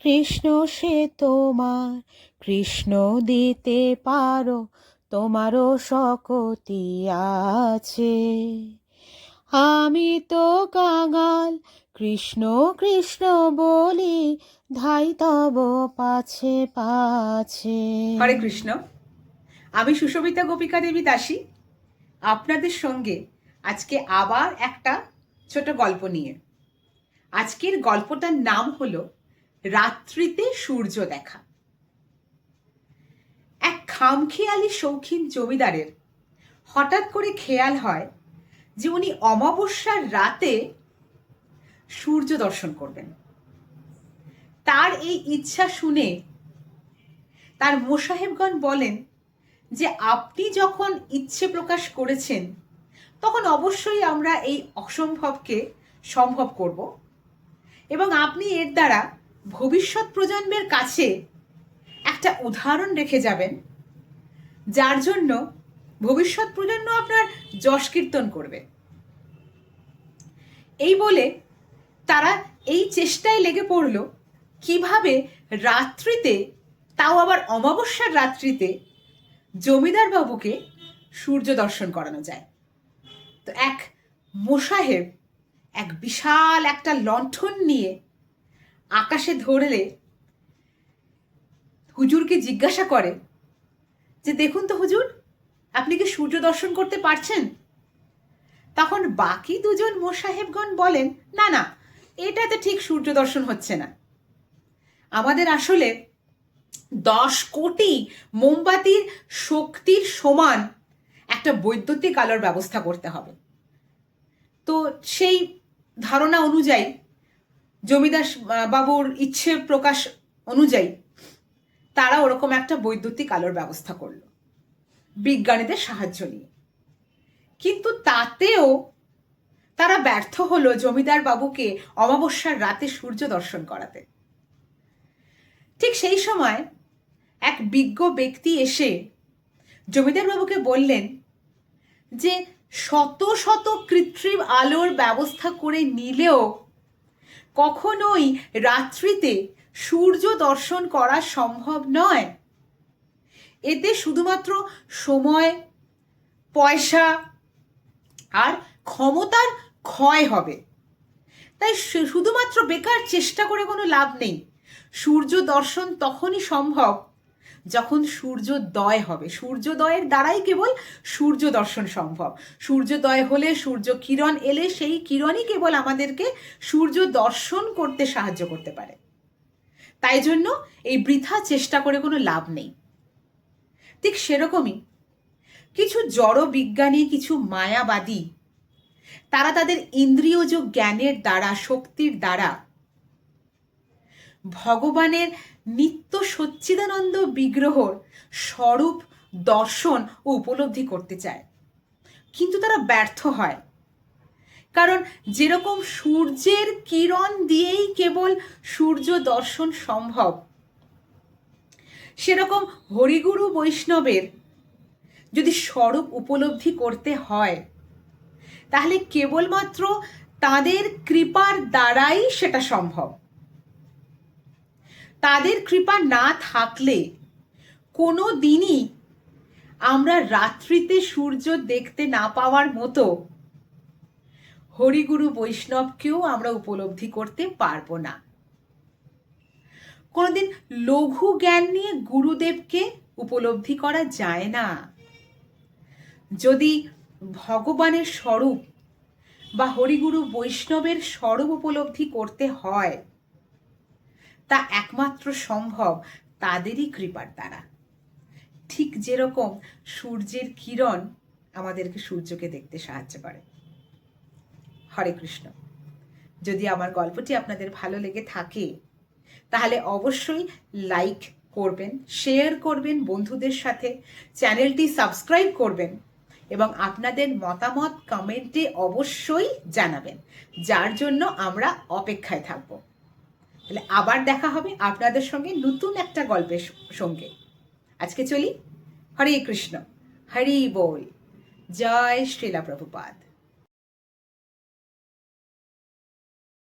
কৃষ্ণ সে তোমার, কৃষ্ণ দিতে পারো, তোমারও শক্তি আছে। আমি তো কাঙাল, কৃষ্ণ কৃষ্ণ বলি, ধাই তব পাছে পাছে। হরে কৃষ্ণ। আমি সুশোভিতা গোপিকা দেবী দাসী আপনাদের সঙ্গে আজকে আবার একটা ছোট গল্প নিয়ে। আজকের গল্পটার নাম হলো রাত্রিতে সূর্য দেখা। এক খামখেয়ালি শৌখিন জমিদারের হঠাৎ করে খেয়াল হয় যে উনি অমাবস্যার রাতে সূর্য দর্শন করবেন। তার এই ইচ্ছা শুনে তার মোসাহেবগণ বলেন যে আপনি যখন ইচ্ছে প্রকাশ করেছেন তখন অবশ্যই আমরা এই অসম্ভবকে সম্ভব করব এবং আপনি এর দ্বারা ভবিষ্যৎ প্রজন্মের কাছে একটা উদাহরণ রেখে যাবেন, যার জন্য ভবিষ্যৎ প্রজন্ম আপনার যশ কীর্তন করবে। এই বলে তারা এই চেষ্টায় লেগে পড়ল কিভাবে রাত্রিতে, তাও আবার অমাবস্যার রাত্রিতে, জমিদার বাবুকে সূর্য দর্শন করানো যায়। তো এক মোসাহেব এক বিশাল একটা লণ্ঠন নিয়ে আকাশে ধরলে হুজুরকে জিজ্ঞাসা করে যে দেখুন তো হুজুর, আপনি কি সূর্য দর্শন করতে পারছেন? তখন বাকি দুজন মোসাহেবগণ বলেন, না না, এটাতে ঠিক সূর্য দর্শন হচ্ছে না। আমাদের আসলে 10 কোটি মোমবাতির শক্তির সমান একটা বৈদ্যুতিক আলোর ব্যবস্থা করতে হবে। তো সেই ধারণা অনুযায়ী, জমিদার বাবুর ইচ্ছে প্রকাশ অনুযায়ী তারা ওরকম একটা বৈদ্যুতিক আলোর ব্যবস্থা করলো বিজ্ঞানীদের সাহায্য নিয়ে। কিন্তু তাতেও তারা ব্যর্থ হলো জমিদার বাবুকে অমাবস্যার রাতে সূর্য দর্শন করাতে। ঠিক সেই সময় এক বিজ্ঞ ব্যক্তি এসে জমিদার বাবুকে বললেন যে শত শত কৃত্রিম আলোর ব্যবস্থা করে নিলেও কখনোই রাত্রিতে সূর্য দর্শন করা সম্ভব নয়। এতে শুধুমাত্র সময়, পয়সা আর ক্ষমতার ক্ষয় হবে। তাই শুধুমাত্র বেকার চেষ্টা করে কোনো লাভ নেই। সূর্য দর্শন তখনই সম্ভব যখন সূর্যোদয় হবে। সূর্যোদয়ের দ্বারাই কেবল সূর্য দর্শন সম্ভব। সূর্যোদয় হলে, সূর্য কিরণ এলে, সেই কিরণই কেবল আমাদেরকে সূর্য দর্শন করতে সাহায্য করতে পারে। তাই জন্য এই বৃথা চেষ্টা করে কোনো লাভ নেই। ঠিক সেরকমই কিছু জড় বিজ্ঞানী, কিছু মায়াবাদী, তারা তাদের ইন্দ্রিয়জ জ্ঞানের দ্বারা, শক্তির দ্বারা ভগবানের নিত্য সচ্চিদানন্দ বিগ্রহর স্বরূপ দর্শন ও উপলব্ধি করতে চায়, কিন্তু তারা ব্যর্থ হয়। কারণ যেরকম সূর্যের কিরণ দিয়েই কেবল সূর্য দর্শন সম্ভব, সেরকম হরিগুরু বৈষ্ণবের যদি স্বরূপ উপলব্ধি করতে হয় তাহলে কেবলমাত্র তাদের কৃপার দ্বারাই সেটা সম্ভব। তাদের কৃপা না থাকলে কোনো দিনই আমরা রাত্রিতে সূর্য দেখতে না পাওয়ার মতো হরিগুরু বৈষ্ণবকেও আমরা উপলব্ধি করতে পারবো না। কোনোদিন লঘু জ্ঞান নিয়ে গুরুদেবকে উপলব্ধি করা যায় না। যদি ভগবানের স্বরূপ বা হরিগুরু বৈষ্ণবের স্বরূপ উপলব্ধি করতে হয়, তা একমাত্র সম্ভব তাদেরই কৃপার দ্বারা। ঠিক যেরকম সূর্যের কিরণ আমাদেরকে সূর্যকে দেখতে সাহায্য করে। হরে কৃষ্ণ। যদি আমার গল্পটি আপনাদের ভালো লেগে থাকে তাহলে অবশ্যই লাইক করবেন, শেয়ার করবেন বন্ধুদের সাথে, চ্যানেলটি সাবস্ক্রাইব করবেন এবং আপনাদের মতামত কমেন্টে অবশ্যই জানাবেন, যার জন্য আমরা অপেক্ষায় থাকব। তাহলে আবার দেখা হবে আপনাদের সঙ্গে নতুন একটা গল্পের সঙ্গে। আজকে চলি। হরে কৃষ্ণ, হরি বল, জয় শ্রীলা প্রভুপাদ।